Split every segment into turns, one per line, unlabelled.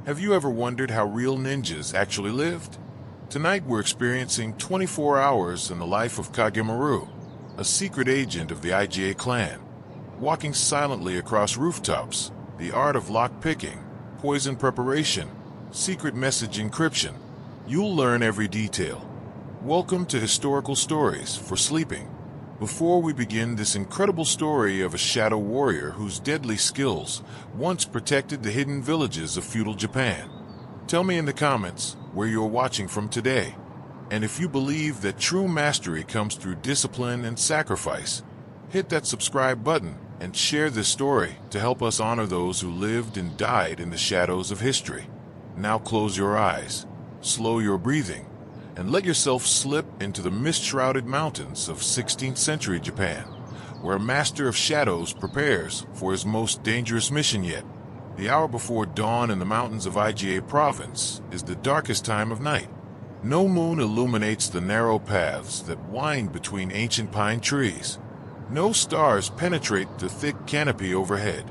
Have you ever wondered how real ninjas actually lived? Tonight we're experiencing 24 hours in the life of Kage-maru, a secret agent of the IGA clan. Walking silently across rooftops, the art of lock-picking, poison preparation, secret message encryption. You'll learn every detail. Welcome to Historical Stories for Sleeping. Before we begin this incredible story of a shadow warrior whose deadly skills once protected the hidden villages of feudal Japan, tell me in the comments where you're watching from today, and if you believe that true mastery comes through discipline and sacrifice. Hit that subscribe button and share this story to help us honor those who lived and died in the shadows of history. Now close your eyes, slow your breathing, and let yourself slip into the mist-shrouded mountains of 16th century Japan, where a master of shadows prepares for his most dangerous mission yet. The hour before dawn in the mountains of IGA province is the darkest time of night. No moon illuminates the narrow paths that wind between ancient pine trees. No stars penetrate the thick canopy overhead.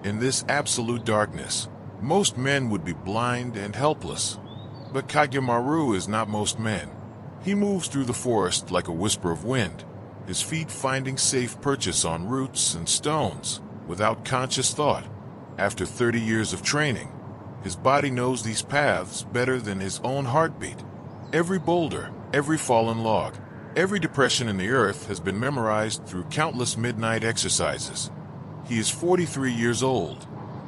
In this absolute darkness, most men would be blind and helpless. But Kage-maru is not most men. He moves through the forest like a whisper of wind, his feet finding safe purchase on roots and stones without conscious thought. After 30 years of training, his body knows these paths better than his own heartbeat. Every boulder, every fallen log, every depression in the earth has been memorized through countless midnight exercises. He is 43 years old,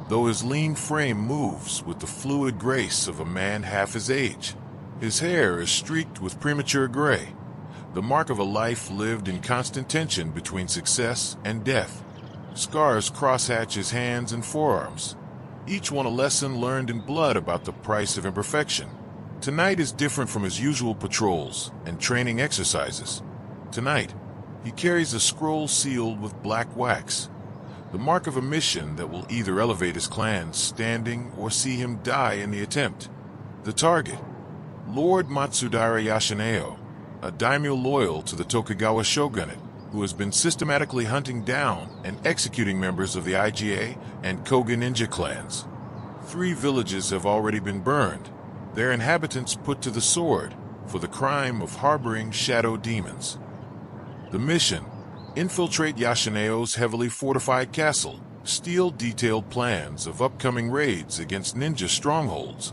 though his lean frame moves with the fluid grace of a man half his age. His hair is streaked with premature gray, the mark of a life lived in constant tension between success and death. Scars crosshatch his hands and forearms, each one a lesson learned in blood about the price of imperfection. Tonight is different from his usual patrols and training exercises. Tonight, he carries a scroll sealed with black wax, the mark of a mission that will either elevate his clan's standing or see him die in the attempt. The target, Lord Matsudara Yashineo, a daimyo loyal to the Tokugawa shogunate, who has been systematically hunting down and executing members of the IGA and Koga ninja clans. 3 villages have already been burned, their inhabitants put to the sword for the crime of harboring shadow demons. The mission: infiltrate Yashineo's heavily fortified castle, steal detailed plans of upcoming raids against ninja strongholds,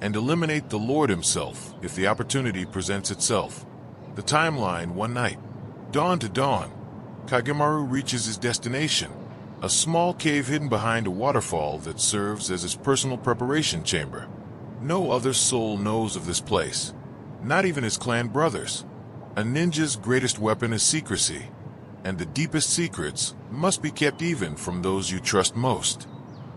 and eliminate the Lord himself if the opportunity presents itself. The timeline: one night. Dawn to dawn, Kage-maru reaches his destination, a small cave hidden behind a waterfall that serves as his personal preparation chamber. No other soul knows of this place, not even his clan brothers. A ninja's greatest weapon is secrecy, and the deepest secrets must be kept even from those you trust most.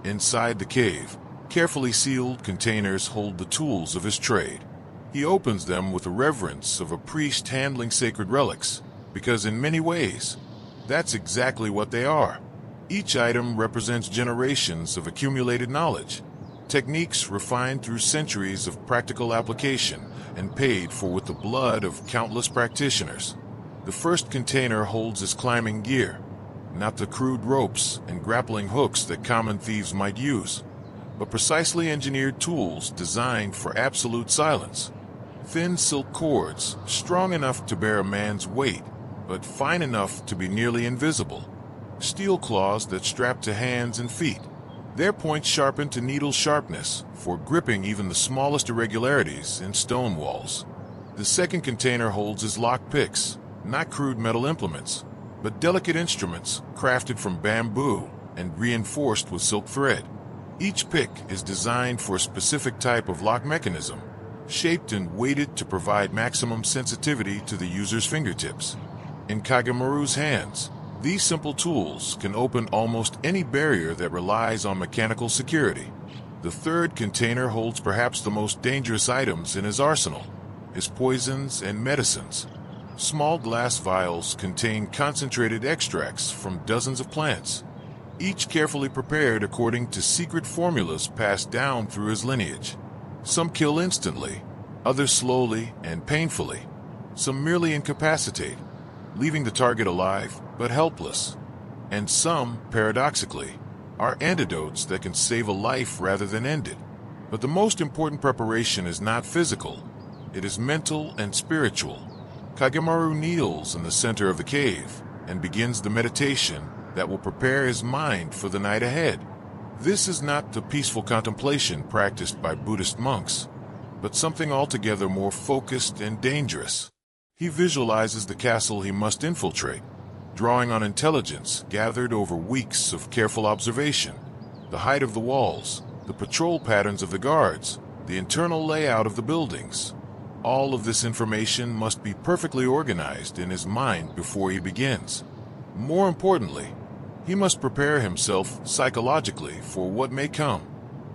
Inside the cave, carefully sealed containers hold the tools of his trade. He opens them with the reverence of a priest handling sacred relics, because in many ways, that's exactly what they are. Each item represents generations of accumulated knowledge, techniques refined through centuries of practical application and paid for with the blood of countless practitioners. The first container holds his climbing gear, not the crude ropes and grappling hooks that common thieves might use, but precisely engineered tools designed for absolute silence. Thin silk cords, strong enough to bear a man's weight, but fine enough to be nearly invisible. Steel claws that strap to hands and feet, their points sharpened to needle sharpness for gripping even the smallest irregularities in stone walls. The second container holds his lock picks, not crude metal implements, but delicate instruments crafted from bamboo and reinforced with silk thread. Each pick is designed for a specific type of lock mechanism, shaped and weighted to provide maximum sensitivity to the user's fingertips. In Kage-maru's hands, these simple tools can open almost any barrier that relies on mechanical security. The third container holds perhaps the most dangerous items in his arsenal: his poisons and medicines. Small glass vials contain concentrated extracts from dozens of plants, each carefully prepared according to secret formulas passed down through his lineage. Some kill instantly, others slowly and painfully. Some merely incapacitate, leaving the target alive but helpless. And some, paradoxically, are antidotes that can save a life rather than end it. But the most important preparation is not physical. It is mental and spiritual. Kage-maru kneels in the center of the cave and begins the meditation that will prepare his mind for the night ahead. This is not the peaceful contemplation practiced by Buddhist monks, but something altogether more focused and dangerous. He visualizes the castle he must infiltrate, drawing on intelligence gathered over weeks of careful observation. The height of the walls, the patrol patterns of the guards, the internal layout of the buildings. All of this information must be perfectly organized in his mind before he begins. More importantly, he must prepare himself psychologically for what may come.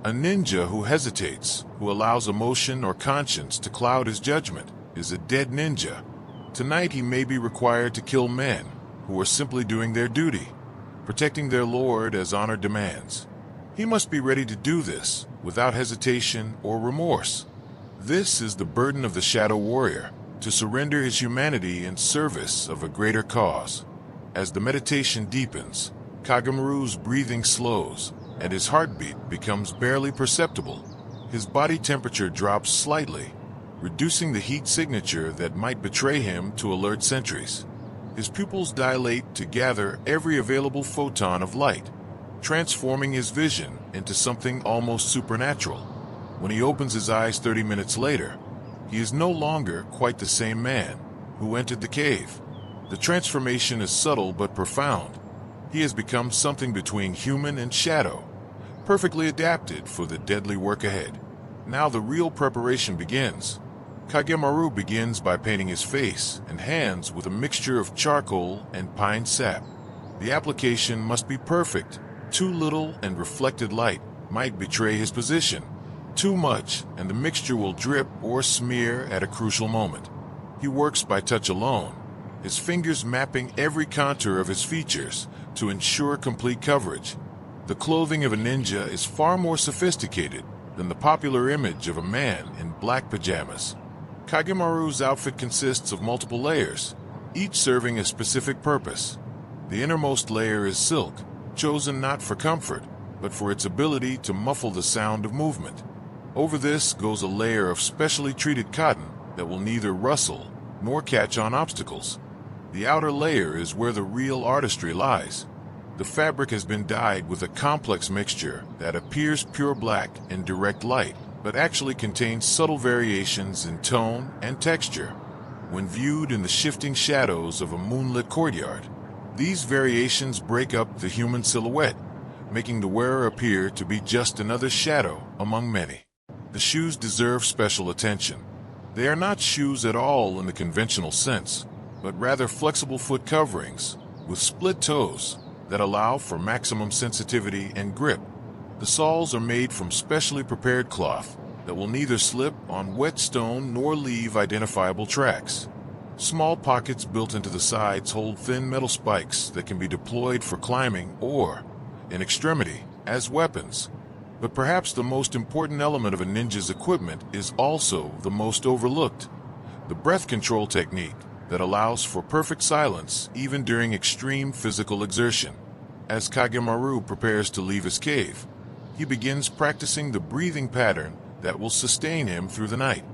A ninja who hesitates, who allows emotion or conscience to cloud his judgment, is a dead ninja. Tonight he may be required to kill men who are simply doing their duty, protecting their lord as honor demands. He must be ready to do this without hesitation or remorse. This is the burden of the shadow warrior, to surrender his humanity in service of a greater cause. As the meditation deepens, Kage-maru's breathing slows, and his heartbeat becomes barely perceptible. His body temperature drops slightly, reducing the heat signature that might betray him to alert sentries. His pupils dilate to gather every available photon of light, transforming his vision into something almost supernatural. When he opens his eyes 30 minutes later, he is no longer quite the same man who entered the cave. The transformation is subtle but profound. He has become something between human and shadow, perfectly adapted for the deadly work ahead. Now the real preparation begins. Kage-maru begins by painting his face and hands with a mixture of charcoal and pine sap. The application must be perfect. Too little and reflected light might betray his position. Too much, and the mixture will drip or smear at a crucial moment. He works by touch alone, his fingers mapping every contour of his features to ensure complete coverage. The clothing of a ninja is far more sophisticated than the popular image of a man in black pajamas. Kage-maru's outfit consists of multiple layers, each serving a specific purpose. The innermost layer is silk, chosen not for comfort, but for its ability to muffle the sound of movement. Over this goes a layer of specially treated cotton that will neither rustle nor catch on obstacles. The outer layer is where the real artistry lies. The fabric has been dyed with a complex mixture that appears pure black in direct light, but actually contains subtle variations in tone and texture. When viewed in the shifting shadows of a moonlit courtyard, these variations break up the human silhouette, making the wearer appear to be just another shadow among many. The shoes deserve special attention. They are not shoes at all in the conventional sense, but rather flexible foot coverings with split toes that allow for maximum sensitivity and grip. The soles are made from specially prepared cloth that will neither slip on wet stone nor leave identifiable tracks. Small pockets built into the sides hold thin metal spikes that can be deployed for climbing or, in extremity, as weapons. But perhaps the most important element of a ninja's equipment is also the most overlooked: the breath control technique that allows for perfect silence even during extreme physical exertion. As Kage-maru prepares to leave his cave, he begins practicing the breathing pattern that will sustain him through the night.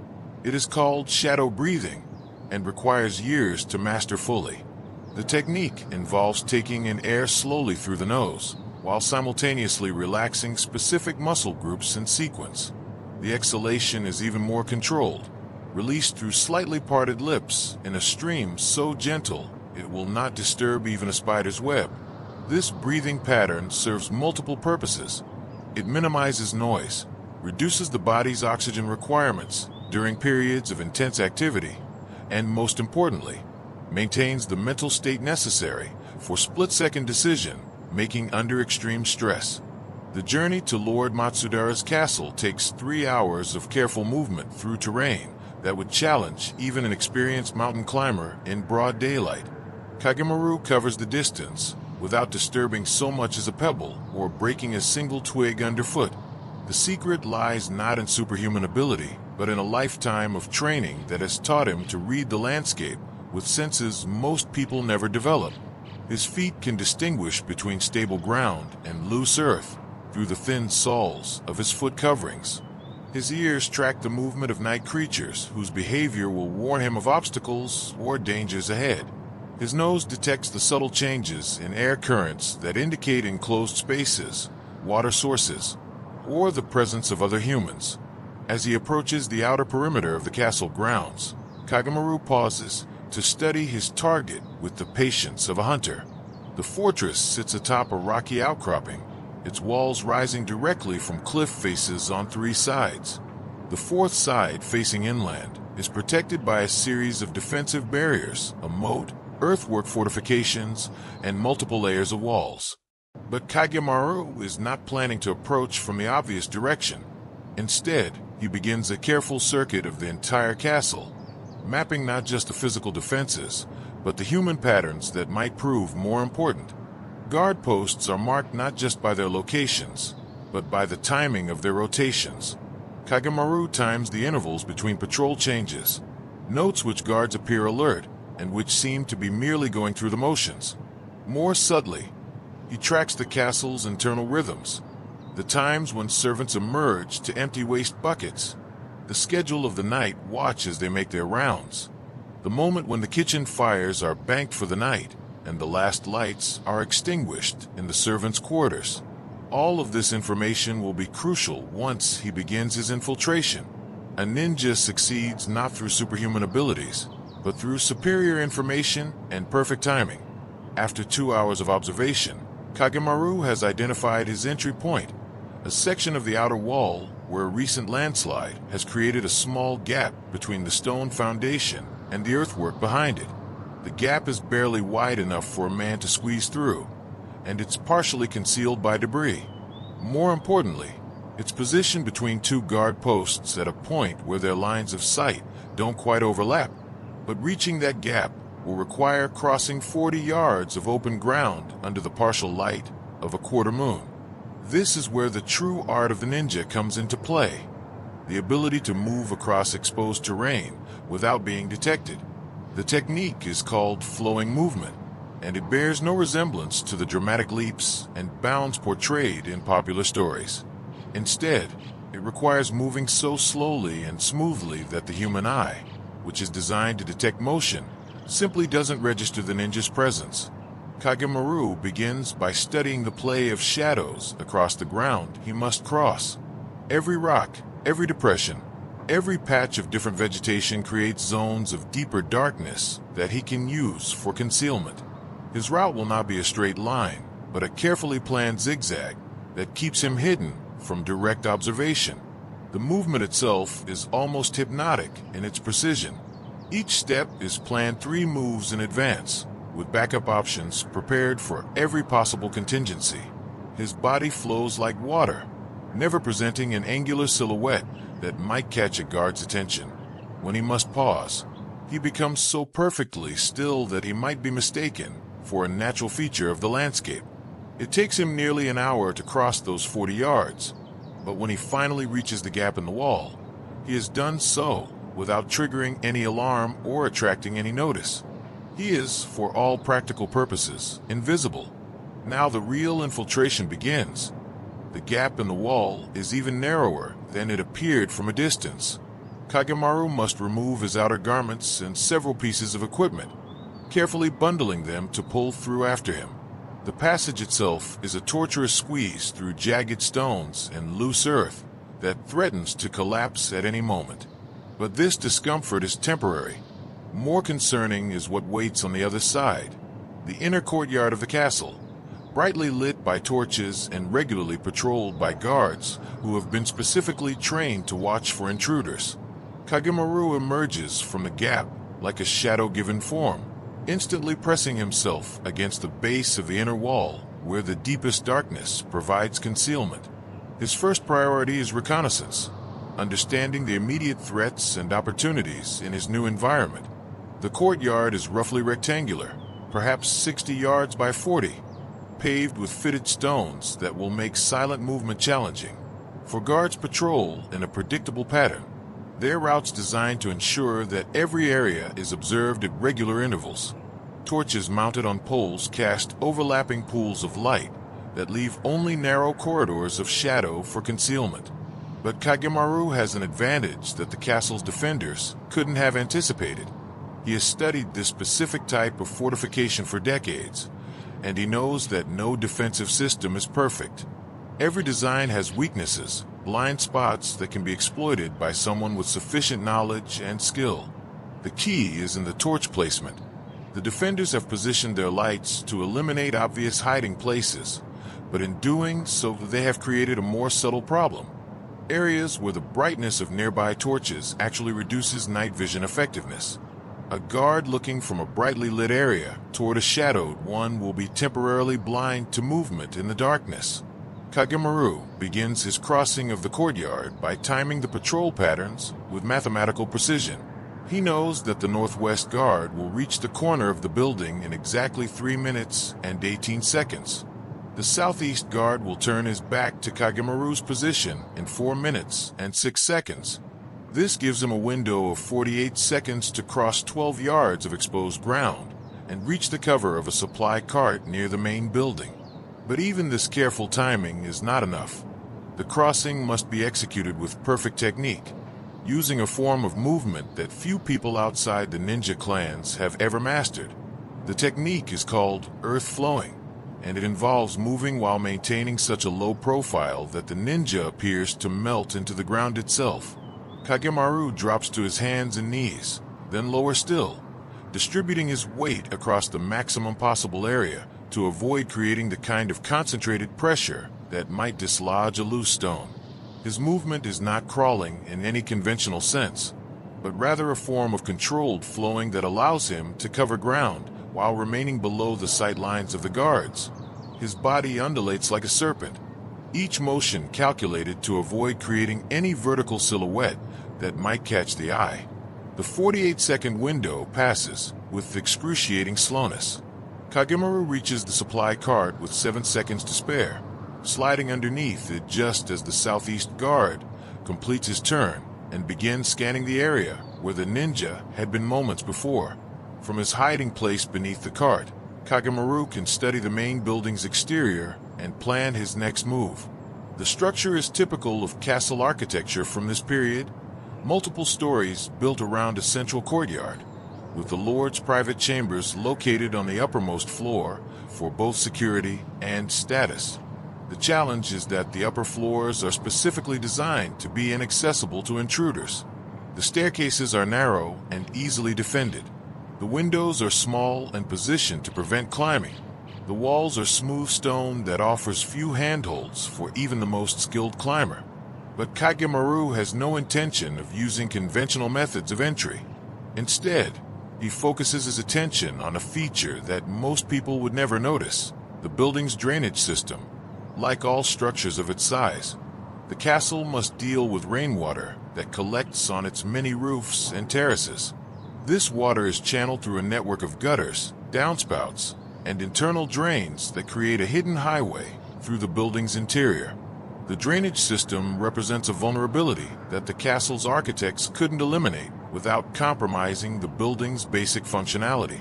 It is called shadow breathing and requires years to master fully. The technique involves taking in air slowly through the nose, while simultaneously relaxing specific muscle groups in sequence. The exhalation is even more controlled, released through slightly parted lips in a stream so gentle it will not disturb even a spider's web. This breathing pattern serves multiple purposes. It minimizes noise, reduces the body's oxygen requirements during periods of intense activity, and most importantly, maintains the mental state necessary for split-second decision-making under extreme stress. The journey to Lord Matsudara's castle takes 3 hours of careful movement through terrain that would challenge even an experienced mountain climber in broad daylight. Kage-maru covers the distance without disturbing so much as a pebble or breaking a single twig underfoot. The secret lies not in superhuman ability, but in a lifetime of training that has taught him to read the landscape with senses most people never develop. His feet can distinguish between stable ground and loose earth through the thin soles of his foot coverings. His ears track the movement of night creatures whose behavior will warn him of obstacles or dangers ahead. His nose detects the subtle changes in air currents that indicate enclosed spaces, water sources, or the presence of other humans. As he approaches the outer perimeter of the castle grounds, Kage-maru pauses to study his target with the patience of a hunter. The fortress sits atop a rocky outcropping, its walls rising directly from cliff faces on 3 sides. The 4th side, facing inland, is protected by a series of defensive barriers, a moat, earthwork fortifications, and multiple layers of walls. But Kage-maru is not planning to approach from the obvious direction. Instead, he begins a careful circuit of the entire castle, mapping not just the physical defenses, but the human patterns that might prove more important. Guard posts are marked not just by their locations, but by the timing of their rotations. Kage-maru times the intervals between patrol changes, notes which guards appear alert and which seem to be merely going through the motions. More subtly, he tracks the castle's internal rhythms, the times when servants emerge to empty waste buckets, the schedule of the night watch as they make their rounds, the moment when the kitchen fires are banked for the night and the last lights are extinguished in the servants' quarters. All of this information will be crucial once he begins his infiltration. A ninja succeeds not through superhuman abilities, but through superior information and perfect timing. After 2 hours of observation, Kage-maru has identified his entry point, a section of the outer wall where a recent landslide has created a small gap between the stone foundation and the earthwork behind it. The gap is barely wide enough for a man to squeeze through, and it's partially concealed by debris. More importantly, it's positioned between 2 guard posts at a point where their lines of sight don't quite overlap. But reaching that gap will require crossing 40 yards of open ground under the partial light of a quarter moon. This is where the true art of the ninja comes into play, the ability to move across exposed terrain without being detected. The technique is called flowing movement, and it bears no resemblance to the dramatic leaps and bounds portrayed in popular stories. Instead, it requires moving so slowly and smoothly that the human eye, which is designed to detect motion, simply doesn't register the ninja's presence. Kage-maru begins by studying the play of shadows across the ground he must cross. Every rock, every depression, every patch of different vegetation creates zones of deeper darkness that he can use for concealment. His route will not be a straight line, but a carefully planned zigzag that keeps him hidden from direct observation. The movement itself is almost hypnotic in its precision. Each step is planned 3 moves in advance, with backup options prepared for every possible contingency. His body flows like water, never presenting an angular silhouette that might catch a guard's attention. When he must pause, he becomes so perfectly still that he might be mistaken for a natural feature of the landscape. It takes him nearly an hour to cross those 40 yards, but when he finally reaches the gap in the wall, he has done so without triggering any alarm or attracting any notice. He is, for all practical purposes, invisible. Now the real infiltration begins. The gap in the wall is even narrower than it appeared from a distance. Kage-maru must remove his outer garments and several pieces of equipment, carefully bundling them to pull through after him. The passage itself is a torturous squeeze through jagged stones and loose earth that threatens to collapse at any moment. But this discomfort is temporary. More concerning is what waits on the other side, the inner courtyard of the castle, brightly lit by torches and regularly patrolled by guards who have been specifically trained to watch for intruders. Kage-maru emerges from the gap like a shadow-given form, instantly pressing himself against the base of the inner wall where the deepest darkness provides concealment. His first priority is reconnaissance, understanding the immediate threats and opportunities in his new environment. The courtyard is roughly rectangular, perhaps 60 yards by 40, paved with fitted stones that will make silent movement challenging. For guards patrol in a predictable pattern, their routes designed to ensure that every area is observed at regular intervals. Torches mounted on poles cast overlapping pools of light that leave only narrow corridors of shadow for concealment. But Kage-maru has an advantage that the castle's defenders couldn't have anticipated. He has studied this specific type of fortification for decades, and he knows that no defensive system is perfect. Every design has weaknesses, blind spots that can be exploited by someone with sufficient knowledge and skill. The key is in the torch placement. The defenders have positioned their lights to eliminate obvious hiding places, but in doing so they have created a more subtle problem. Areas where the brightness of nearby torches actually reduces night vision effectiveness. A guard looking from a brightly lit area toward a shadowed one will be temporarily blind to movement in the darkness. Kage-maru begins his crossing of the courtyard by timing the patrol patterns with mathematical precision. He knows that the northwest guard will reach the corner of the building in exactly 3 minutes and 18 seconds. The southeast guard will turn his back to Kage-maru's position in 4 minutes and 6 seconds. This gives him a window of 48 seconds to cross 12 yards of exposed ground and reach the cover of a supply cart near the main building. But even this careful timing is not enough. The crossing must be executed with perfect technique, using a form of movement that few people outside the ninja clans have ever mastered. The technique is called earth flowing, and it involves moving while maintaining such a low profile that the ninja appears to melt into the ground itself. Kage-maru drops to his hands and knees, then lower still, distributing his weight across the maximum possible area to avoid creating the kind of concentrated pressure that might dislodge a loose stone. His movement is not crawling in any conventional sense, but rather a form of controlled flowing that allows him to cover ground while remaining below the sight lines of the guards. His body undulates like a serpent, each motion calculated to avoid creating any vertical silhouette that might catch the eye. The 48-second window passes with excruciating slowness. Kage-maru reaches the supply cart with 7 seconds to spare, sliding underneath it just as the southeast guard completes his turn and begins scanning the area where the ninja had been moments before. From his hiding place beneath the cart, Kage-maru can study the main building's exterior and plan his next move. The structure is typical of castle architecture from this period, multiple stories built around a central courtyard, with the lord's private chambers located on the uppermost floor for both security and status. The challenge is that the upper floors are specifically designed to be inaccessible to intruders. The staircases are narrow and easily defended. The windows are small and positioned to prevent climbing. The walls are smooth stone that offers few handholds for even the most skilled climber. But Kage-maru has no intention of using conventional methods of entry. Instead, he focuses his attention on a feature that most people would never notice: the building's drainage system. Like all structures of its size, the castle must deal with rainwater that collects on its many roofs and terraces. This water is channeled through a network of gutters, downspouts, and internal drains that create a hidden highway through the building's interior. The drainage system represents a vulnerability that the castle's architects couldn't eliminate without compromising the building's basic functionality.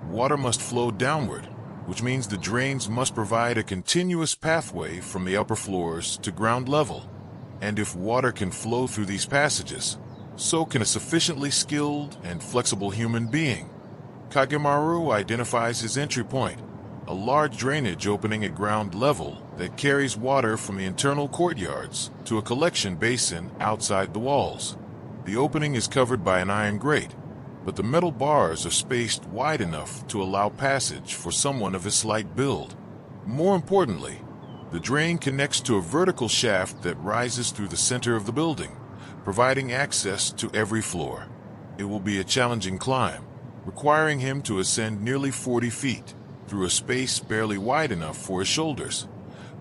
Water must flow downward, which means the drains must provide a continuous pathway from the upper floors to ground level. And if water can flow through these passages, so can a sufficiently skilled and flexible human being. Kage-maru identifies his entry point, a large drainage opening at ground level that carries water from the internal courtyards to a collection basin outside the walls. The opening is covered by an iron grate, but the metal bars are spaced wide enough to allow passage for someone of his slight build. More importantly, the drain connects to a vertical shaft that rises through the center of the building, providing access to every floor. It will be a challenging climb, requiring him to ascend nearly 40 feet through a space barely wide enough for his shoulders,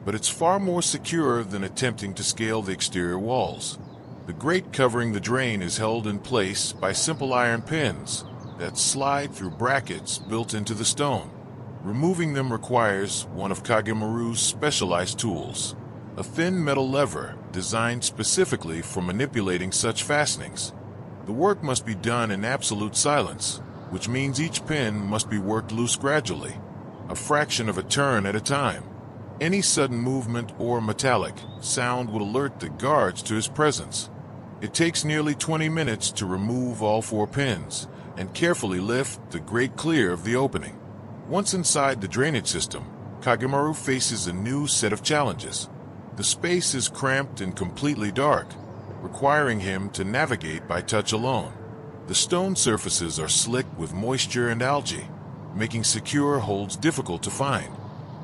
but it's far more secure than attempting to scale the exterior walls. The grate covering the drain is held in place by simple iron pins that slide through brackets built into the stone. Removing them requires one of Kage-maru's specialized tools, a thin metal lever designed specifically for manipulating such fastenings. The work must be done in absolute silence, which means each pin must be worked loose gradually, a fraction of a turn at a time. Any sudden movement or metallic sound would alert the guards to his presence. It takes nearly 20 minutes to remove all 4 pins and carefully lift the grate clear of the opening. Once inside the drainage system, Kage-maru faces a new set of challenges. The space is cramped and completely dark, requiring him to navigate by touch alone. The stone surfaces are slick with moisture and algae, making secure holds difficult to find.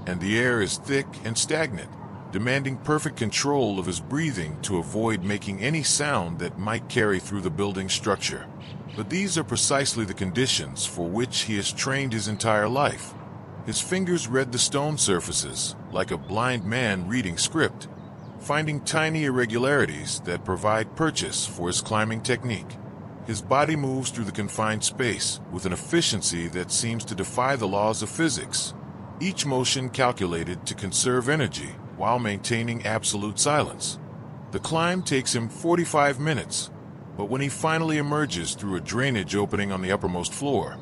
And the air is thick and stagnant, demanding perfect control of his breathing to avoid making any sound that might carry through the building's structure. But these are precisely the conditions for which he has trained his entire life. His fingers read the stone surfaces like a blind man reading script, finding tiny irregularities that provide purchase for his climbing technique. His body moves through the confined space with an efficiency that seems to defy the laws of physics, each motion calculated to conserve energy while maintaining absolute silence. The climb takes him 45 minutes, but when he finally emerges through a drainage opening on the uppermost floor,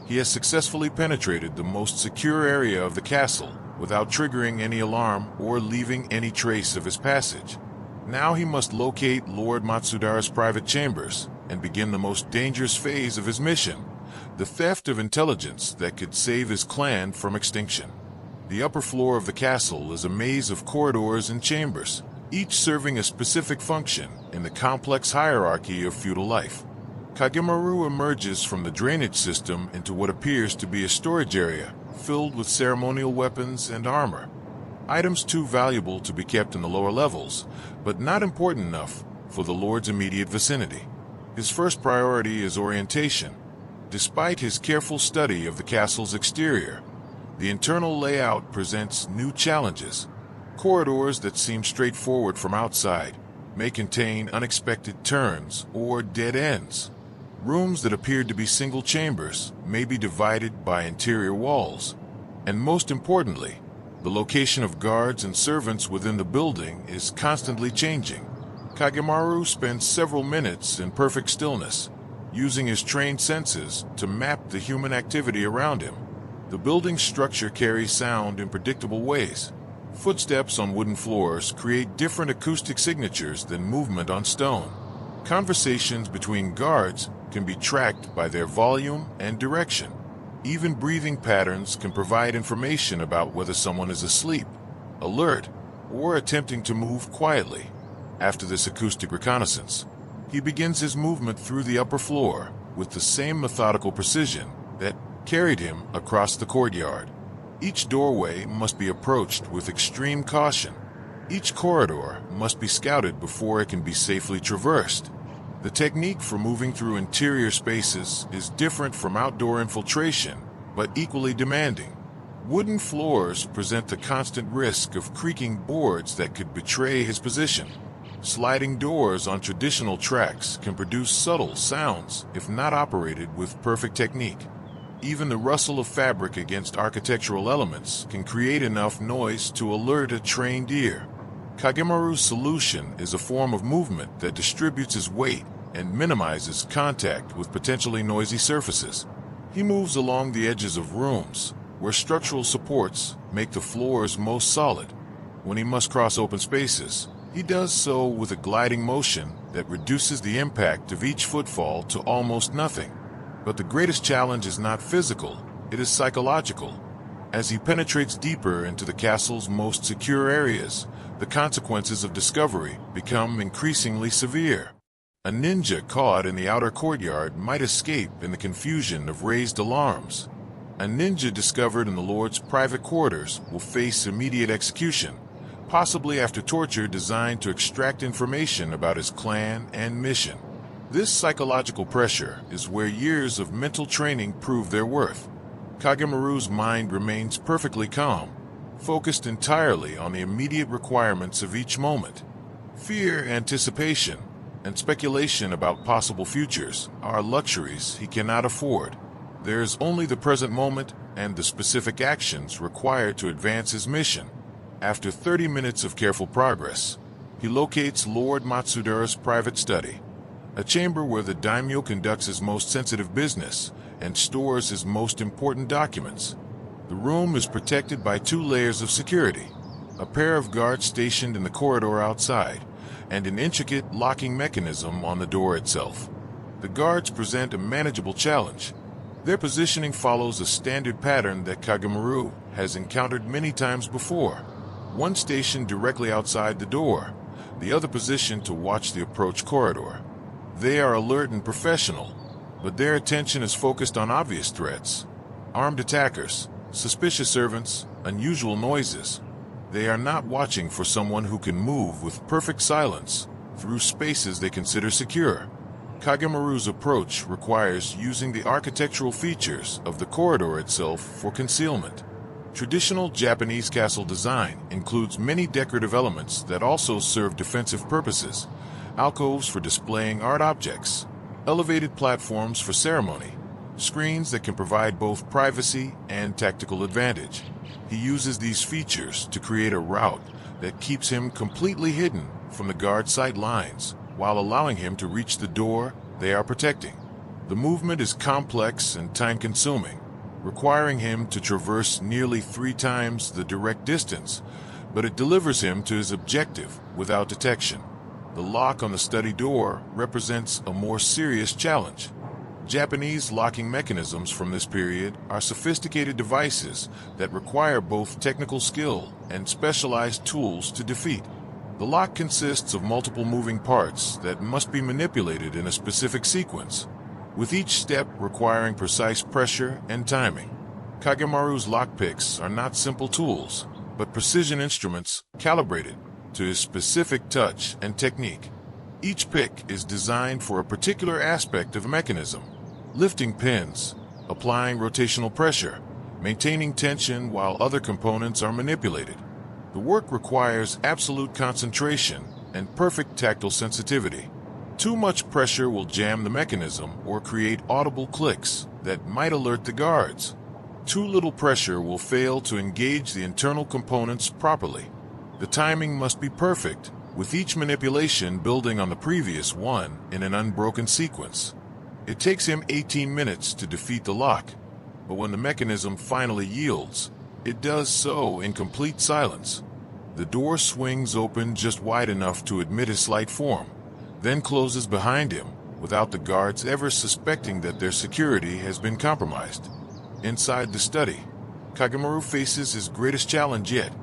he has successfully penetrated the most secure area of the castle without triggering any alarm or leaving any trace of his passage. Now he must locate Lord Matsudara's private chambers and begin the most dangerous phase of his mission, the theft of intelligence that could save his clan from extinction. The upper floor of the castle is a maze of corridors and chambers, each serving a specific function in the complex hierarchy of feudal life. Kage-maru emerges from the drainage system into what appears to be a storage area filled with ceremonial weapons and armor. Items too valuable to be kept in the lower levels, but not important enough for the Lord's immediate vicinity. His first priority is orientation. Despite his careful study of the castle's exterior, the internal layout presents new challenges. Corridors that seem straightforward from outside may contain unexpected turns or dead ends. Rooms that appeared to be single chambers may be divided by interior walls. And most importantly, the location of guards and servants within the building is constantly changing. Kage-maru spends several minutes in perfect stillness, using his trained senses to map the human activity around him. The building's structure carries sound in predictable ways. Footsteps on wooden floors create different acoustic signatures than movement on stone. Conversations between guards can be tracked by their volume and direction. Even breathing patterns can provide information about whether someone is asleep, alert, or attempting to move quietly. After this acoustic reconnaissance, he begins his movement through the upper floor with the same methodical precision that carried him across the courtyard. Each doorway must be approached with extreme caution. Each corridor must be scouted before it can be safely traversed. The technique for moving through interior spaces is different from outdoor infiltration, but equally demanding. Wooden floors present the constant risk of creaking boards that could betray his position. Sliding doors on traditional tracks can produce subtle sounds if not operated with perfect technique. Even the rustle of fabric against architectural elements can create enough noise to alert a trained ear. Kage-maru's solution is a form of movement that distributes his weight and minimizes contact with potentially noisy surfaces. He moves along the edges of rooms, where structural supports make the floors most solid. When he must cross open spaces, he does so with a gliding motion that reduces the impact of each footfall to almost nothing. But the greatest challenge is not physical, it is psychological. As he penetrates deeper into the castle's most secure areas, the consequences of discovery become increasingly severe. A ninja caught in the outer courtyard might escape in the confusion of raised alarms. A ninja discovered in the Lord's private quarters will face immediate execution, possibly after torture designed to extract information about his clan and mission. This psychological pressure is where years of mental training prove their worth. Kage-maru's mind remains perfectly calm, focused entirely on the immediate requirements of each moment. Fear, anticipation, and speculation about possible futures are luxuries he cannot afford. There is only the present moment and the specific actions required to advance his mission. After 30 minutes of careful progress, he locates Lord Matsudara's private study, a chamber where the daimyo conducts his most sensitive business and stores his most important documents. The room is protected by 2 layers of security, a pair of guards stationed in the corridor outside, and an intricate locking mechanism on the door itself. The guards present a manageable challenge. Their positioning follows a standard pattern that Kage-maru has encountered many times before. One stationed directly outside the door, the other positioned to watch the approach corridor. They are alert and professional, but their attention is focused on obvious threats: armed attackers, suspicious servants, unusual noises. They are not watching for someone who can move with perfect silence through spaces they consider secure. Kage-maru's approach requires using the architectural features of the corridor itself for concealment. Traditional Japanese castle design includes many decorative elements that also serve defensive purposes: alcoves for displaying art objects, elevated platforms for ceremony, screens that can provide both privacy and tactical advantage. He uses these features to create a route that keeps him completely hidden from the guard sight lines, while allowing him to reach the door they are protecting. The movement is complex and time-consuming, requiring him to traverse nearly 3 times the direct distance, but it delivers him to his objective without detection. The lock on the study door represents a more serious challenge. Japanese locking mechanisms from this period are sophisticated devices that require both technical skill and specialized tools to defeat. The lock consists of multiple moving parts that must be manipulated in a specific sequence, with each step requiring precise pressure and timing. Kage-maru's lockpicks are not simple tools, but precision instruments calibrated to his specific touch and technique. Each pick is designed for a particular aspect of a mechanism: lifting pins, applying rotational pressure, maintaining tension while other components are manipulated. The work requires absolute concentration and perfect tactile sensitivity. Too much pressure will jam the mechanism or create audible clicks that might alert the guards. Too little pressure will fail to engage the internal components properly. The timing must be perfect, with each manipulation building on the previous one in an unbroken sequence. It takes him 18 minutes to defeat the lock, but when the mechanism finally yields, it does so in complete silence. The door swings open just wide enough to admit his slight form, then closes behind him without the guards ever suspecting that their security has been compromised. Inside the study, Kage-maru faces his greatest challenge yet: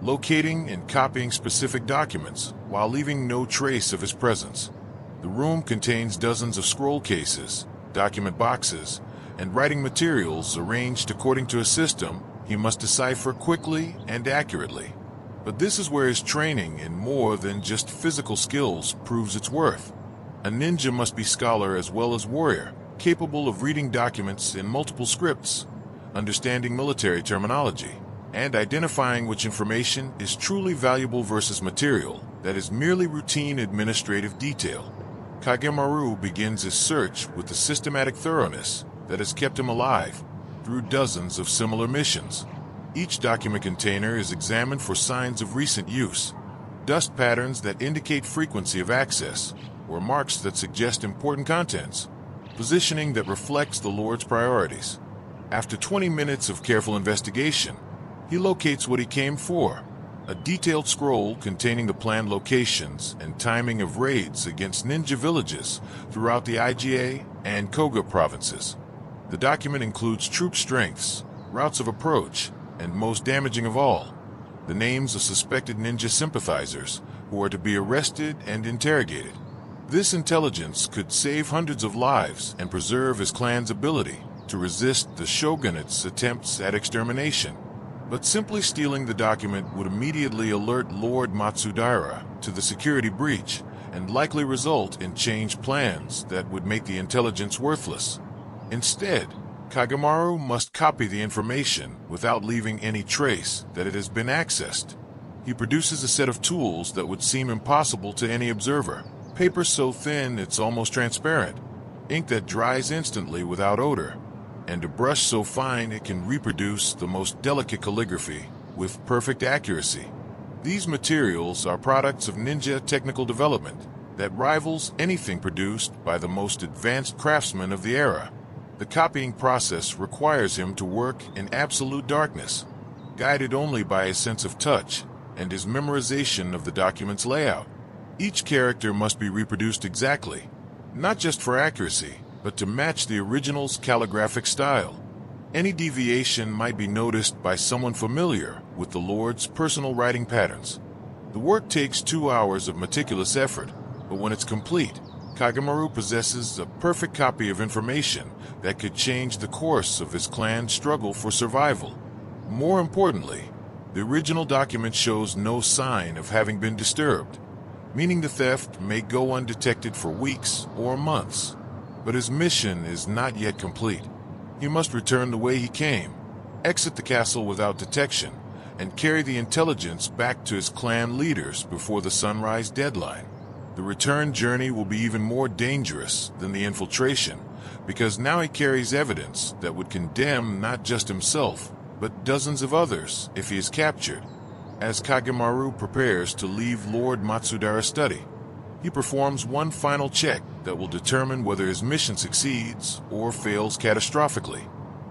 locating and copying specific documents while leaving no trace of his presence. The room contains dozens of scroll cases, document boxes, and writing materials arranged according to a system he must decipher quickly and accurately. But this is where his training in more than just physical skills proves its worth. A ninja must be scholar as well as warrior, capable of reading documents in multiple scripts, understanding military terminology, and identifying which information is truly valuable versus material that is merely routine administrative detail. Kage-maru begins his search with the systematic thoroughness that has kept him alive through dozens of similar missions. Each document container is examined for signs of recent use, dust patterns that indicate frequency of access, or marks that suggest important contents, positioning that reflects the Lord's priorities. After 20 minutes of careful investigation, he locates what he came for: a detailed scroll containing the planned locations and timing of raids against ninja villages throughout the IGA and Koga provinces. The document includes troop strengths, routes of approach, and most damaging of all, the names of suspected ninja sympathizers who are to be arrested and interrogated. This intelligence could save hundreds of lives and preserve his clan's ability to resist the shogunate's attempts at extermination. But simply stealing the document would immediately alert Lord Matsudaira to the security breach and likely result in changed plans that would make the intelligence worthless. Instead, Kage-maru must copy the information without leaving any trace that it has been accessed. He produces a set of tools that would seem impossible to any observer: paper so thin it's almost transparent, ink that dries instantly without odor, and a brush so fine it can reproduce the most delicate calligraphy with perfect accuracy. These materials are products of ninja technical development that rivals anything produced by the most advanced craftsmen of the era. The copying process requires him to work in absolute darkness, guided only by his sense of touch and his memorization of the document's layout. Each character must be reproduced exactly, not just for accuracy, but to match the original's calligraphic style. Any deviation might be noticed by someone familiar with the Lord's personal writing patterns. The work takes 2 hours of meticulous effort, but when it's complete, Kage-maru possesses a perfect copy of information that could change the course of his clan's struggle for survival. More importantly, the original document shows no sign of having been disturbed, meaning the theft may go undetected for weeks or months. But his mission is not yet complete. He must return the way he came, exit the castle without detection, and carry the intelligence back to his clan leaders before the sunrise deadline. The return journey will be even more dangerous than the infiltration, because now he carries evidence that would condemn not just himself, but dozens of others if he is captured. As Kage-maru prepares to leave Lord Matsudara's study, he performs one final check that will determine whether his mission succeeds or fails catastrophically.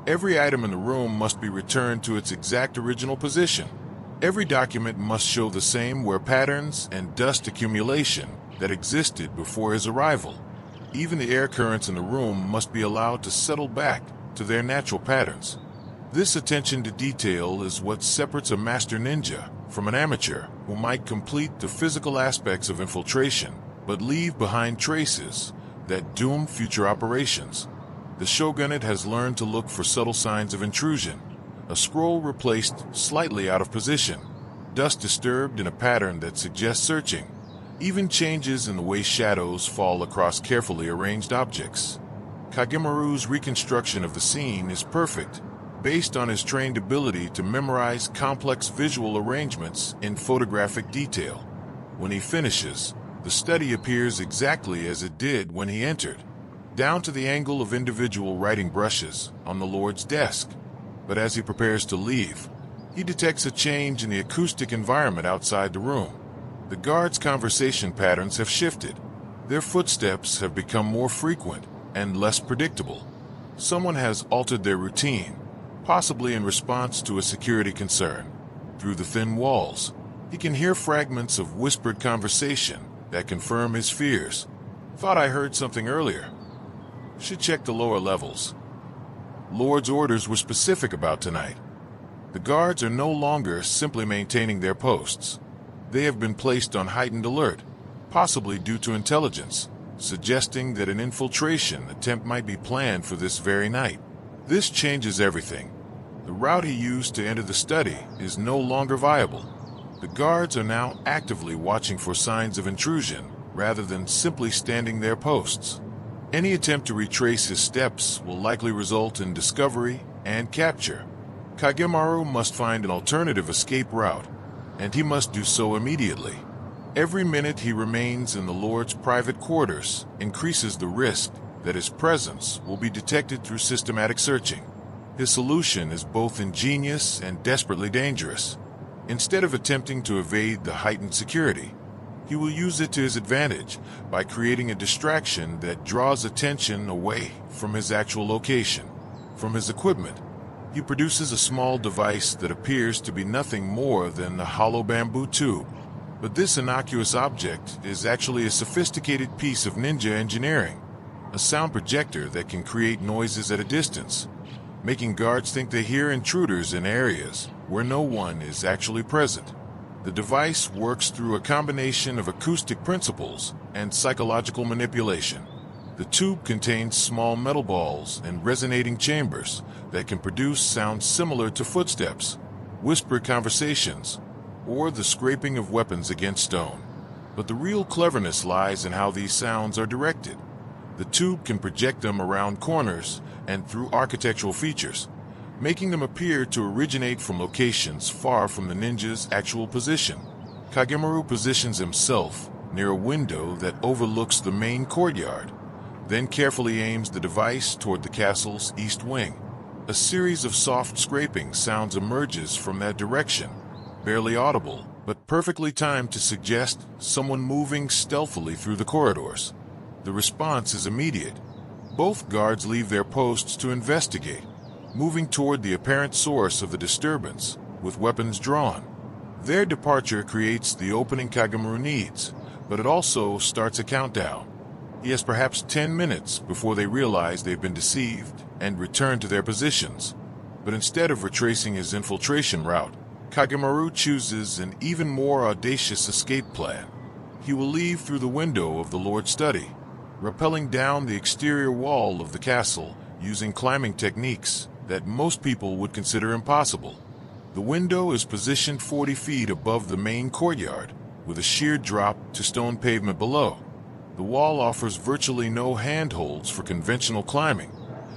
Every item in the room must be returned to its exact original position. Every document must show the same wear patterns and dust accumulation that existed before his arrival. Even the air currents in the room must be allowed to settle back to their natural patterns. This attention to detail is what separates a master ninja from an amateur who might complete the physical aspects of infiltration but leave behind traces that doom future operations. The shogunate has learned to look for subtle signs of intrusion: a scroll replaced slightly out of position, dust disturbed in a pattern that suggests searching, even changes in the way shadows fall across carefully arranged objects. Kage-maru's reconstruction of the scene is perfect, based on his trained ability to memorize complex visual arrangements in photographic detail. When he finishes, the study appears exactly as it did when he entered, down to the angle of individual writing brushes on the Lord's desk. But as he prepares to leave, he detects a change in the acoustic environment outside the room. The guards' conversation patterns have shifted. Their footsteps have become more frequent and less predictable. Someone has altered their routine, possibly in response to a security concern. Through the thin walls, he can hear fragments of whispered conversation that confirm his fears. "Thought I heard something earlier. Should check the lower levels." Lord's orders were specific about tonight. The guards are no longer simply maintaining their posts. They have been placed on heightened alert, possibly due to intelligence, suggesting that an infiltration attempt might be planned for this very night. This changes everything. The route he used to enter the study is no longer viable. The guards are now actively watching for signs of intrusion rather than simply standing their posts. Any attempt to retrace his steps will likely result in discovery and capture. Kage-maru must find an alternative escape route, and he must do so immediately. Every minute he remains in the Lord's private quarters increases the risk that his presence will be detected through systematic searching. His solution is both ingenious and desperately dangerous. Instead of attempting to evade the heightened security, he will use it to his advantage by creating a distraction that draws attention away from his actual location. From his equipment, he produces a small device that appears to be nothing more than a hollow bamboo tube. But this innocuous object is actually a sophisticated piece of ninja engineering, a sound projector that can create noises at a distance, making guards think they hear intruders in areas where no one is actually present. The device works through a combination of acoustic principles and psychological manipulation. The tube contains small metal balls and resonating chambers that can produce sounds similar to footsteps, whispered conversations, or the scraping of weapons against stone. But the real cleverness lies in how these sounds are directed. The tube can project them around corners and through architectural features, making them appear to originate from locations far from the ninja's actual position. Kage-maru positions himself near a window that overlooks the main courtyard, then carefully aims the device toward the castle's east wing. A series of soft scraping sounds emerges from that direction, barely audible, but perfectly timed to suggest someone moving stealthily through the corridors. The response is immediate. Both guards leave their posts to investigate, moving toward the apparent source of the disturbance with weapons drawn. Their departure creates the opening Kage-maru needs, but it also starts a countdown. He has perhaps 10 minutes before they realize they've been deceived and return to their positions. But instead of retracing his infiltration route, Kage-maru chooses an even more audacious escape plan. He will leave through the window of the Lord's study, rappelling down the exterior wall of the castle using climbing techniques that most people would consider impossible. The window is positioned 40 feet above the main courtyard, with a sheer drop to stone pavement below. The wall offers virtually no handholds for conventional climbing,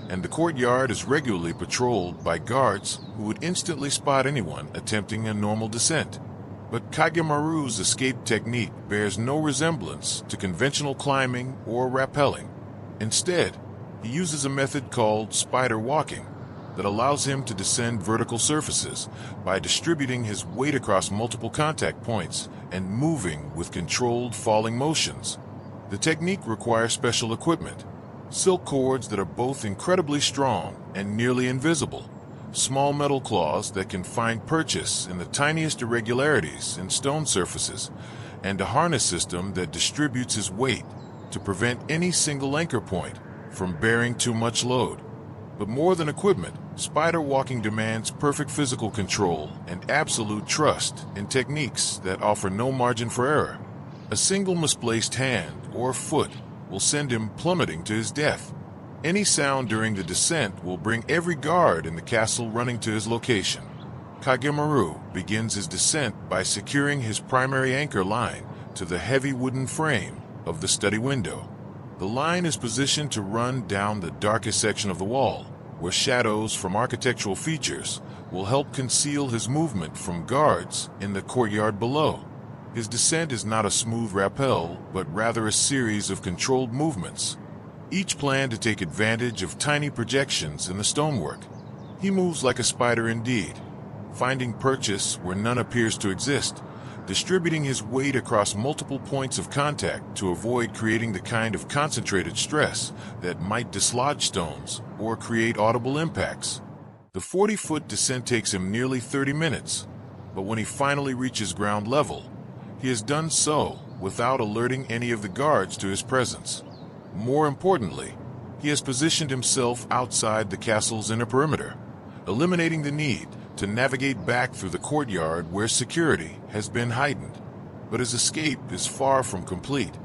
and the courtyard is regularly patrolled by guards who would instantly spot anyone attempting a normal descent. But Kage-maru's escape technique bears no resemblance to conventional climbing or rappelling. Instead, he uses a method called spider walking that allows him to descend vertical surfaces by distributing his weight across multiple contact points and moving with controlled falling motions. The technique requires special equipment, silk cords that are both incredibly strong and nearly invisible, small metal claws that can find purchase in the tiniest irregularities in stone surfaces, and a harness system that distributes his weight to prevent any single anchor point from bearing too much load. But more than equipment, spider walking demands perfect physical control and absolute trust in techniques that offer no margin for error. A single misplaced hand or foot will send him plummeting to his death. Any sound during the descent will bring every guard in the castle running to his location. Kage-maru begins his descent by securing his primary anchor line to the heavy wooden frame of the study window. The line is positioned to run down the darkest section of the wall, where shadows from architectural features will help conceal his movement from guards in the courtyard below. His descent is not a smooth rappel, but rather a series of controlled movements, each planned to take advantage of tiny projections in the stonework. He moves like a spider indeed, finding purchase where none appears to exist, distributing his weight across multiple points of contact to avoid creating the kind of concentrated stress that might dislodge stones or create audible impacts. The 40-foot descent takes him nearly 30 minutes, but when he finally reaches ground level, he has done so without alerting any of the guards to his presence. More importantly, he has positioned himself outside the castle's inner perimeter, eliminating the need to navigate back through the courtyard where security has been heightened. But his escape is far from complete.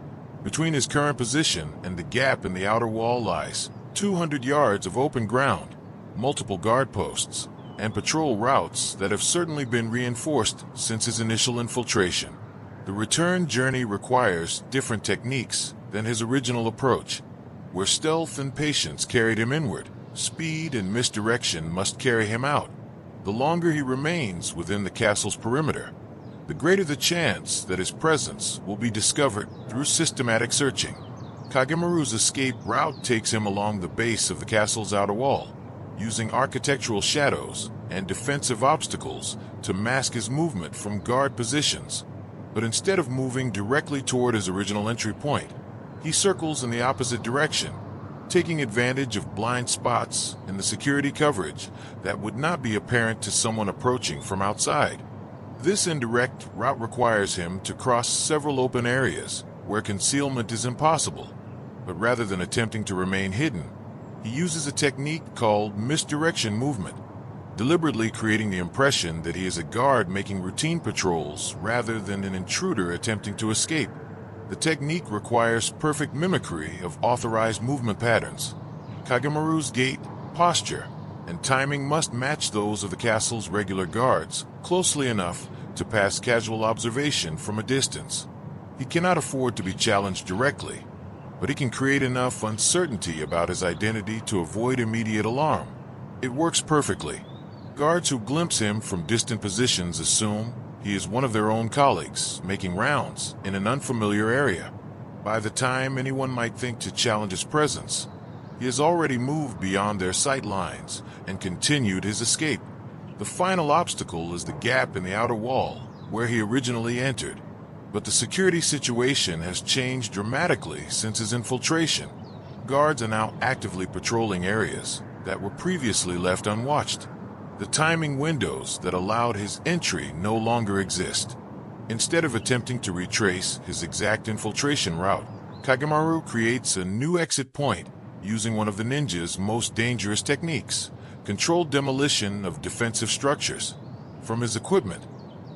Between his current position and the gap in the outer wall lies 200 yards of open ground, multiple guard posts, and patrol routes that have certainly been reinforced since his initial infiltration. The return journey requires different techniques than his original approach. Where stealth and patience carried him inward, speed and misdirection must carry him out. The longer he remains within the castle's perimeter, the greater the chance that his presence will be discovered through systematic searching. Kage-maru's escape route takes him along the base of the castle's outer wall, using architectural shadows and defensive obstacles to mask his movement from guard positions. But instead of moving directly toward his original entry point, he circles in the opposite direction, taking advantage of blind spots in the security coverage that would not be apparent to someone approaching from outside. This indirect route requires him to cross several open areas where concealment is impossible, but rather than attempting to remain hidden, he uses a technique called misdirection movement, deliberately creating the impression that he is a guard making routine patrols rather than an intruder attempting to escape. The technique requires perfect mimicry of authorized movement patterns. Kage-maru's gait, posture, and timing must match those of the castle's regular guards closely enough to pass casual observation from a distance. He cannot afford to be challenged directly, but he can create enough uncertainty about his identity to avoid immediate alarm. It works perfectly. Guards who glimpse him from distant positions assume he is one of their own colleagues making rounds in an unfamiliar area. By the time anyone might think to challenge his presence, he has already moved beyond their sight lines and continued his escape. The final obstacle is the gap in the outer wall where he originally entered, but the security situation has changed dramatically since his infiltration. Guards are now actively patrolling areas that were previously left unwatched. The timing windows that allowed his entry no longer exist. Instead of attempting to retrace his exact infiltration route, Kage-maru creates a new exit point using one of the ninja's most dangerous techniques, controlled demolition of defensive structures. From his equipment,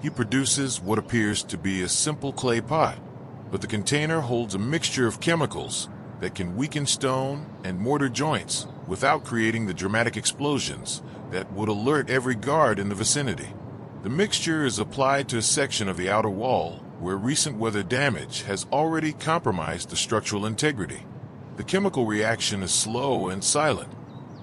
he produces what appears to be a simple clay pot, but the container holds a mixture of chemicals that can weaken stone and mortar joints without creating the dramatic explosions that would alert every guard in the vicinity. The mixture is applied to a section of the outer wall where recent weather damage has already compromised the structural integrity. The chemical reaction is slow and silent,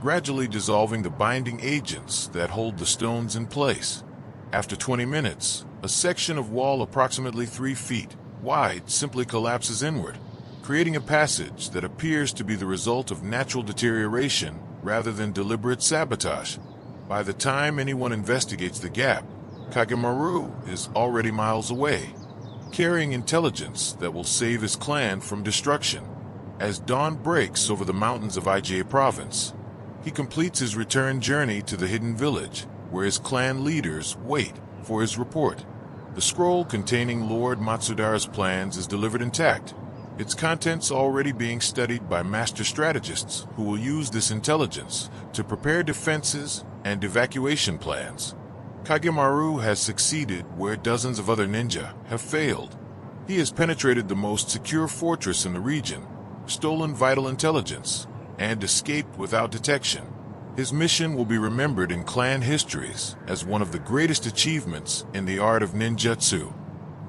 gradually dissolving the binding agents that hold the stones in place. After 20 minutes, a section of wall approximately 3 feet wide simply collapses inward, creating a passage that appears to be the result of natural deterioration rather than deliberate sabotage. By the time anyone investigates the gap, Kage-maru is already miles away, carrying intelligence that will save his clan from destruction. As dawn breaks over the mountains of IGA province, he completes his return journey to the hidden village, where his clan leaders wait for his report. The scroll containing Lord Matsudara's plans is delivered intact, its contents already being studied by master strategists who will use this intelligence to prepare defenses and evacuation plans. Kage-maru has succeeded where dozens of other ninja have failed. He has penetrated the most secure fortress in the region, stolen vital intelligence, and escaped without detection. His mission will be remembered in clan histories as one of the greatest achievements in the art of ninjutsu.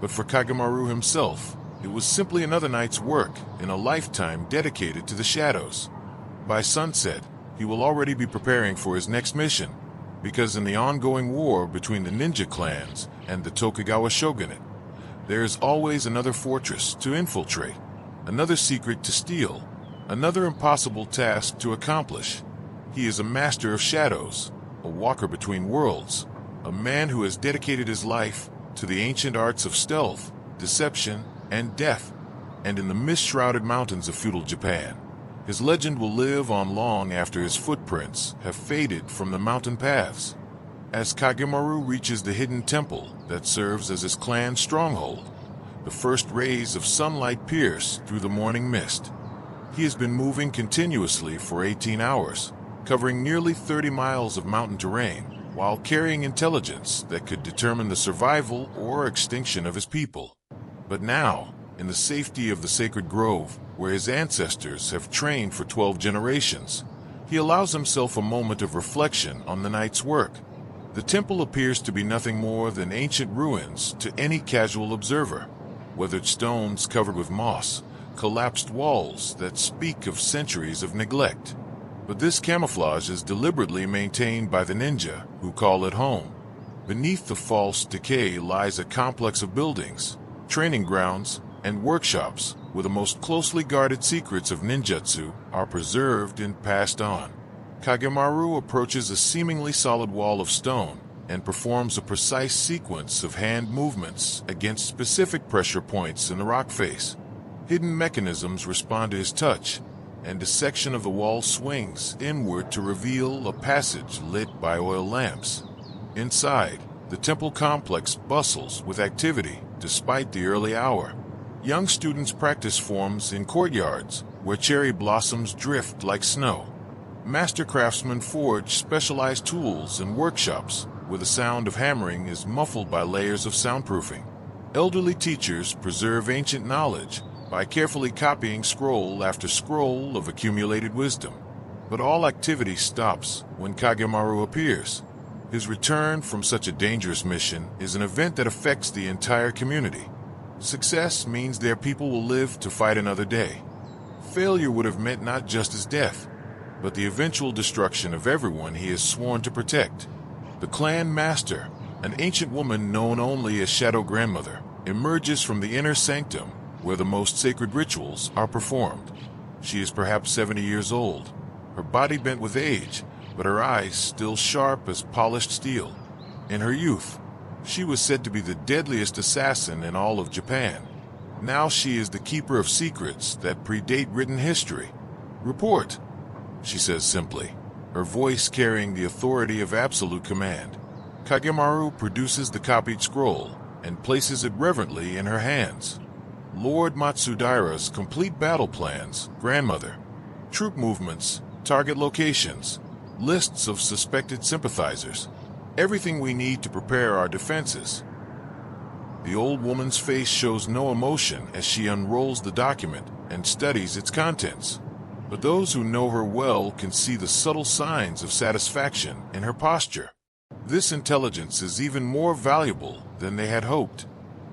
But for Kage-maru himself, it was simply another night's work in a lifetime dedicated to the shadows. By sunset, he will already be preparing for his next mission, because in the ongoing war between the ninja clans and the Tokugawa shogunate, there is always another fortress to infiltrate, another secret to steal, another impossible task to accomplish. He is a master of shadows, a walker between worlds, a man who has dedicated his life to the ancient arts of stealth, deception, and death, and in the mist-shrouded mountains of feudal Japan. His legend will live on long after his footprints have faded from the mountain paths. As Kage-maru reaches the hidden temple that serves as his clan's stronghold, the first rays of sunlight pierce through the morning mist. He has been moving continuously for 18 hours, covering nearly 30 miles of mountain terrain, while carrying intelligence that could determine the survival or extinction of his people. But now, in the safety of the sacred grove, where his ancestors have trained for 12 generations, he allows himself a moment of reflection on the night's work. The temple appears to be nothing more than ancient ruins to any casual observer, weathered stones covered with moss, collapsed walls that speak of centuries of neglect. But this camouflage is deliberately maintained by the ninja who call it home. Beneath the false decay lies a complex of buildings, training grounds, and workshops where the most closely guarded secrets of ninjutsu are preserved and passed on. Kage-maru approaches a seemingly solid wall of stone and performs a precise sequence of hand movements against specific pressure points in the rock face. Hidden mechanisms respond to his touch, and a section of the wall swings inward to reveal a passage lit by oil lamps. Inside, the temple complex bustles with activity despite the early hour. Young students practice forms in courtyards where cherry blossoms drift like snow. Master craftsmen forge specialized tools in workshops where the sound of hammering is muffled by layers of soundproofing. Elderly teachers preserve ancient knowledge by carefully copying scroll after scroll of accumulated wisdom. But all activity stops when Kage-maru appears. His return from such a dangerous mission is an event that affects the entire community. Success means their people will live to fight another day. Failure would have meant not just his death, but the eventual destruction of everyone he has sworn to protect. The clan master, an ancient woman known only as Shadow Grandmother, emerges from the inner sanctum where the most sacred rituals are performed. She is perhaps 70 years old, her body bent with age, but her eyes still sharp as polished steel. In her youth, she was said to be the deadliest assassin in all of Japan. Now she is the keeper of secrets that predate written history. "Report," she says simply. her voice carrying the authority of absolute command. Kage-maru produces the copied scroll and places it reverently in her hands. Lord Matsudaira's complete battle plans, grandmother, troop movements, target locations, lists of suspected sympathizers, everything we need to prepare our defenses. The old woman's face shows no emotion as she unrolls the document and studies its contents. But those who know her well can see the subtle signs of satisfaction in her posture. This intelligence is even more valuable than they had hoped.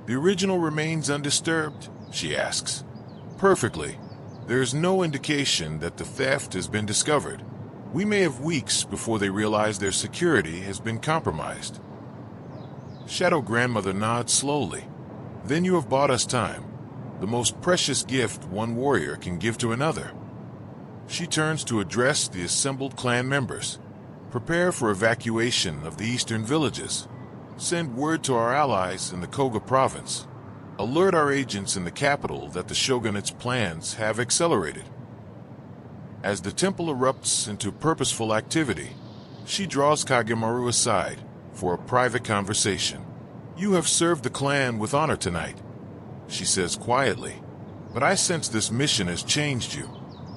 The original remains undisturbed, she asks. Perfectly. There is no indication that the theft has been discovered. We may have weeks before they realize their security has been compromised. Shadow Grandmother nods slowly. Then you have bought us time, the most precious gift one warrior can give to another. She turns to address the assembled clan members. Prepare for evacuation of the eastern villages. Send word to our allies in the Koga province. Alert our agents in the capital that the shogunate's plans have accelerated. As the temple erupts into purposeful activity, she draws Kage-maru aside for a private conversation. You have served the clan with honor tonight, she says quietly, but I sense this mission has changed you.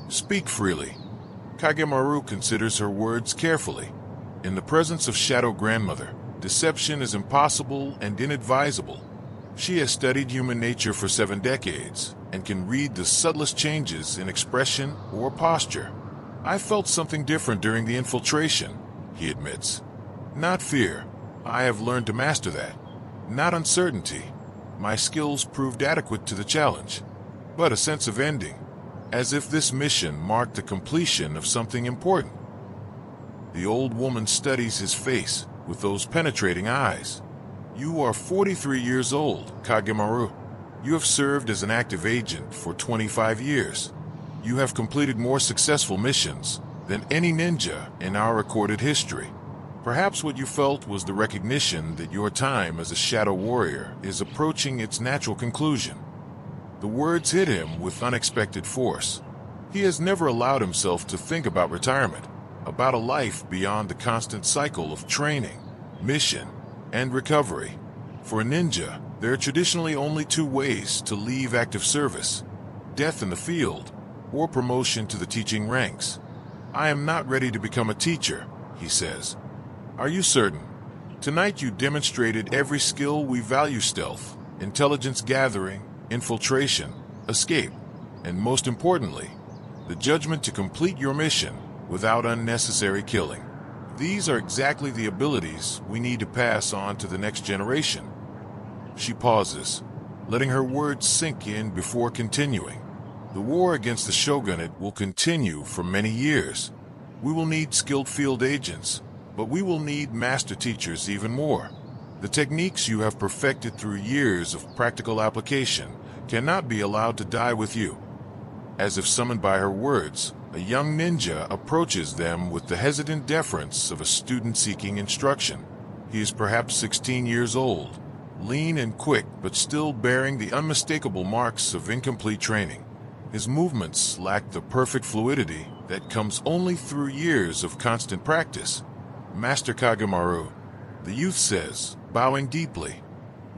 Speak freely. Kage-maru considers her words carefully. In the presence of Shadow Grandmother, deception is impossible and inadvisable. She has studied human nature for 7 decades and can read the subtlest changes in expression or posture. I felt something different during the infiltration, he admits. Not fear. I have learned to master that. Not uncertainty. My skills proved adequate to the challenge. But a sense of ending, as if this mission marked the completion of something important. The old woman studies his face with those penetrating eyes. You are 43 years old, Kage-maru. You have served as an active agent for 25 years. You have completed more successful missions than any ninja in our recorded history. Perhaps what you felt was the recognition that your time as a shadow warrior is approaching its natural conclusion. The words hit him with unexpected force. He has never allowed himself to think about retirement, about a life beyond the constant cycle of training, mission, and recovery. For a ninja, there are traditionally only 2 ways to leave active service: death in the field, or promotion to the teaching ranks. I am not ready to become a teacher, he says. Are you certain? Tonight you demonstrated every skill we value: stealth, intelligence gathering, infiltration, escape, and most importantly, the judgment to complete your mission without unnecessary killing. These are exactly the abilities we need to pass on to the next generation. She pauses, letting her words sink in before continuing. The war against the shogunate will continue for many years. We will need skilled field agents, but we will need master teachers even more. The techniques you have perfected through years of practical application cannot be allowed to die with you. As if summoned by her words, a young ninja approaches them with the hesitant deference of a student seeking instruction. He is perhaps 16 years old, lean and quick, but still bearing the unmistakable marks of incomplete training. His movements lack the perfect fluidity that comes only through years of constant practice. Master Kage-maru, the youth says, bowing deeply.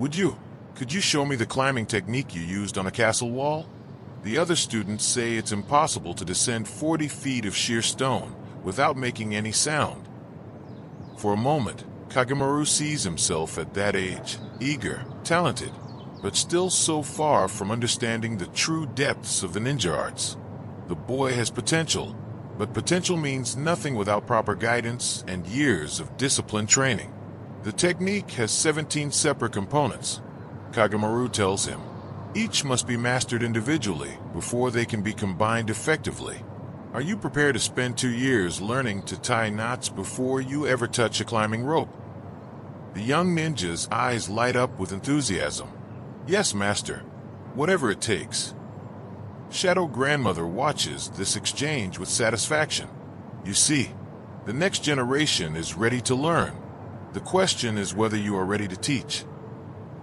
Could you show me the climbing technique you used on a castle wall? The other students say it's impossible to descend 40 feet of sheer stone without making any sound. For a moment, Kage-maru sees himself at that age, eager, talented, but still so far from understanding the true depths of the ninja arts. The boy has potential, but potential means nothing without proper guidance and years of disciplined training. The technique has 17 separate components, Kage-maru tells him. Each must be mastered individually before they can be combined effectively. Are you prepared to spend 2 years learning to tie knots before you ever touch a climbing rope? The young ninja's eyes light up with enthusiasm. Yes, master. Whatever it takes. Shadow Grandmother watches this exchange with satisfaction. You see, the next generation is ready to learn. The question is whether you are ready to teach.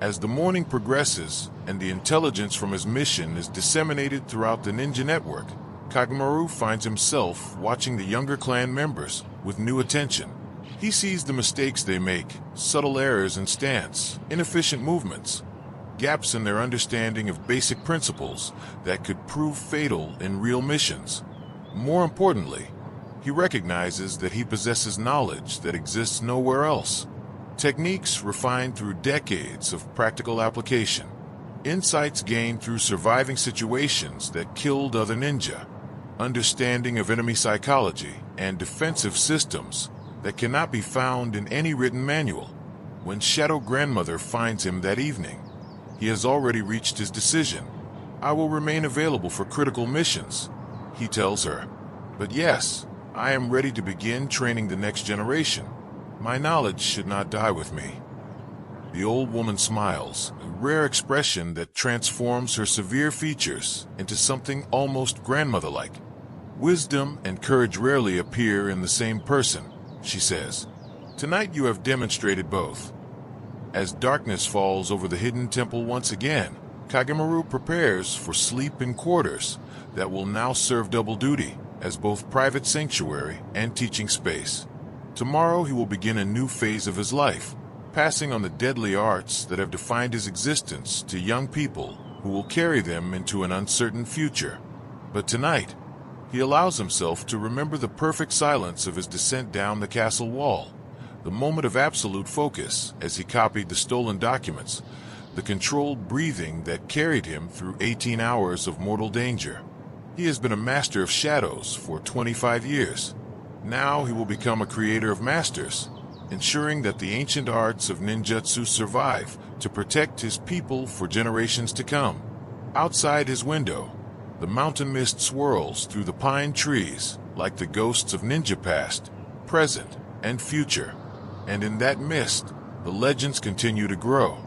As the morning progresses and the intelligence from his mission is disseminated throughout the ninja network, Kage-maru finds himself watching the younger clan members with new attention. He sees the mistakes they make, subtle errors in stance, inefficient movements, gaps in their understanding of basic principles that could prove fatal in real missions. More importantly, he recognizes that he possesses knowledge that exists nowhere else. Techniques refined through decades of practical application. Insights gained through surviving situations that killed other ninja. Understanding of enemy psychology and defensive systems that cannot be found in any written manual. When Shadow Grandmother finds him that evening, he has already reached his decision. "I will remain available for critical missions," he tells her. "But yes, I am ready to begin training the next generation. My knowledge should not die with me." The old woman smiles, a rare expression that transforms her severe features into something almost grandmother-like. "Wisdom and courage rarely appear in the same person," she says. "Tonight you have demonstrated both." As darkness falls over the hidden temple once again, Kage-maru prepares for sleep in quarters that will now serve double duty as both private sanctuary and teaching space. Tomorrow he will begin a new phase of his life, passing on the deadly arts that have defined his existence to young people who will carry them into an uncertain future. But tonight, he allows himself to remember the perfect silence of his descent down the castle wall, the moment of absolute focus as he copied the stolen documents, the controlled breathing that carried him through 18 hours of mortal danger. He has been a master of shadows for 25 years. Now he will become a creator of masters, ensuring that the ancient arts of ninjutsu survive to protect his people for generations to come. Outside his window, the mountain mist swirls through the pine trees like the ghosts of ninja past, present, and future. And in that mist, the legends continue to grow.